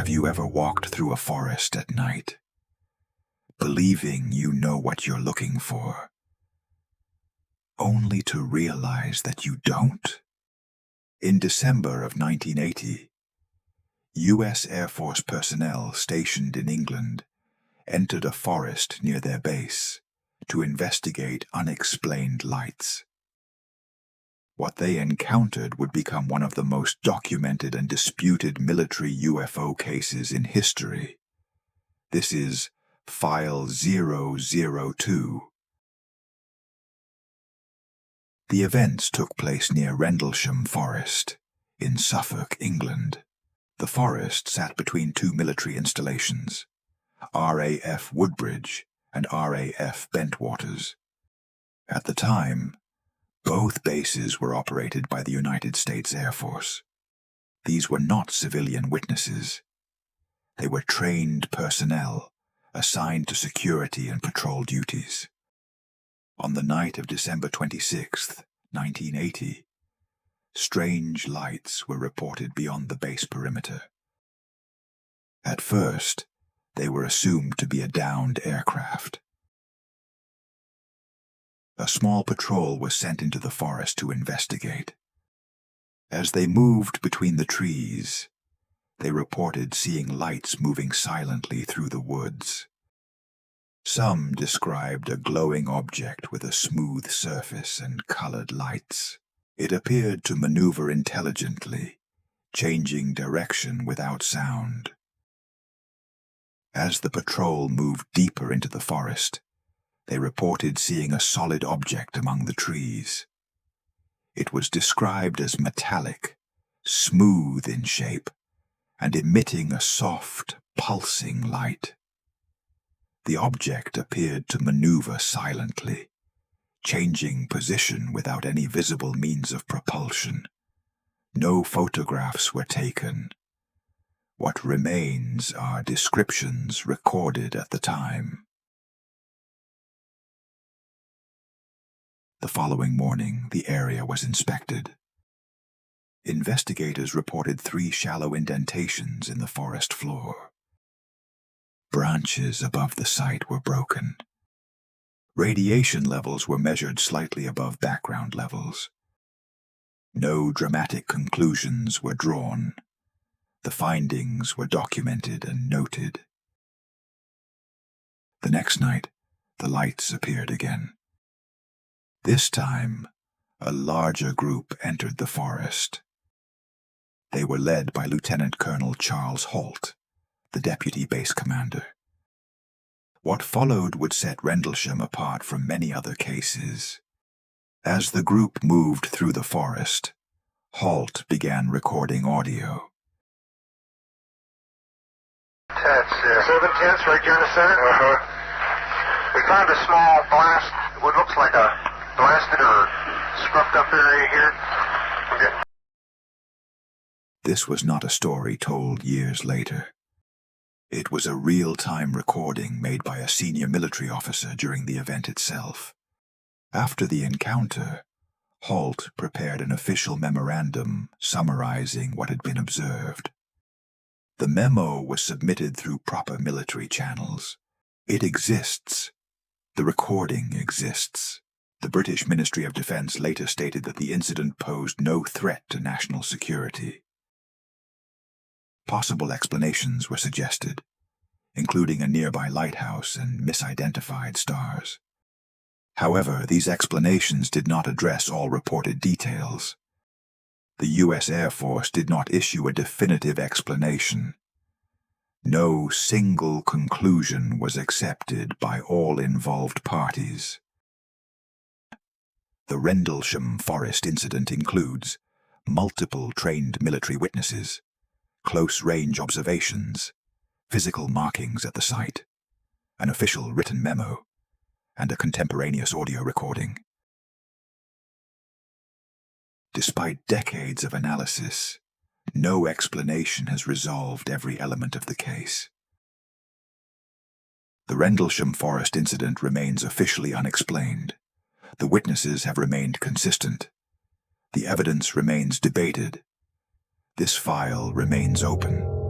Have you ever walked through a forest at night, believing you know what you're looking for, only to realize that you don't? In December of 1980, U.S. Air Force personnel stationed in England entered a forest near their base to investigate unexplained lights. What they encountered would become one of the most documented and disputed military UFO cases in history. This is File 002. The events took place near Rendlesham Forest in Suffolk, England. The forest sat between two military installations, RAF Woodbridge and RAF Bentwaters. At the time, both bases were operated by the United States Air Force. These were not civilian witnesses. They were trained personnel assigned to security and patrol duties. On the night of December 26, 1980, strange lights were reported beyond the base perimeter. At first, they were assumed to be a downed aircraft. A small patrol was sent into the forest to investigate. As they moved between the trees, they reported seeing lights moving silently through the woods. Some described a glowing object with a smooth surface and colored lights. It appeared to maneuver intelligently, changing direction without sound. As the patrol moved deeper into the forest, they reported seeing a solid object among the trees. It was described as metallic, smooth in shape, and emitting a soft, pulsing light. The object appeared to maneuver silently, changing position without any visible means of propulsion. No photographs were taken. What remains are descriptions recorded at the time. The following morning, the area was inspected. Investigators reported 3 shallow indentations in the forest floor. Branches above the site were broken. Radiation levels were measured slightly above background levels. No dramatic conclusions were drawn. The findings were documented and noted. The next night, the lights appeared again. This time, a larger group entered the forest. They were led by Lieutenant Colonel Charles Holt, the deputy base commander. What followed would set Rendlesham apart from many other cases. As the group moved through the forest, Holt began recording audio. That's 7/10 right here in the center. We found a small blast, what looks like a blasted or scrubbed up area here. Okay. This was not a story told years later. It was a real-time recording made by a senior military officer during the event itself. After the encounter, Holt prepared an official memorandum summarizing what had been observed. The memo was submitted through proper military channels. It exists. The recording exists. The British Ministry of Defence later stated that the incident posed no threat to national security. Possible explanations were suggested, including a nearby lighthouse and misidentified stars. However, these explanations did not address all reported details. The U.S. Air Force did not issue a definitive explanation. No single conclusion was accepted by all involved parties. The Rendlesham Forest incident includes multiple trained military witnesses, close-range observations, physical markings at the site, an official written memo, and a contemporaneous audio recording. Despite decades of analysis, no explanation has resolved every element of the case. The Rendlesham Forest incident remains officially unexplained. The witnesses have remained consistent. The evidence remains debated. This file remains open.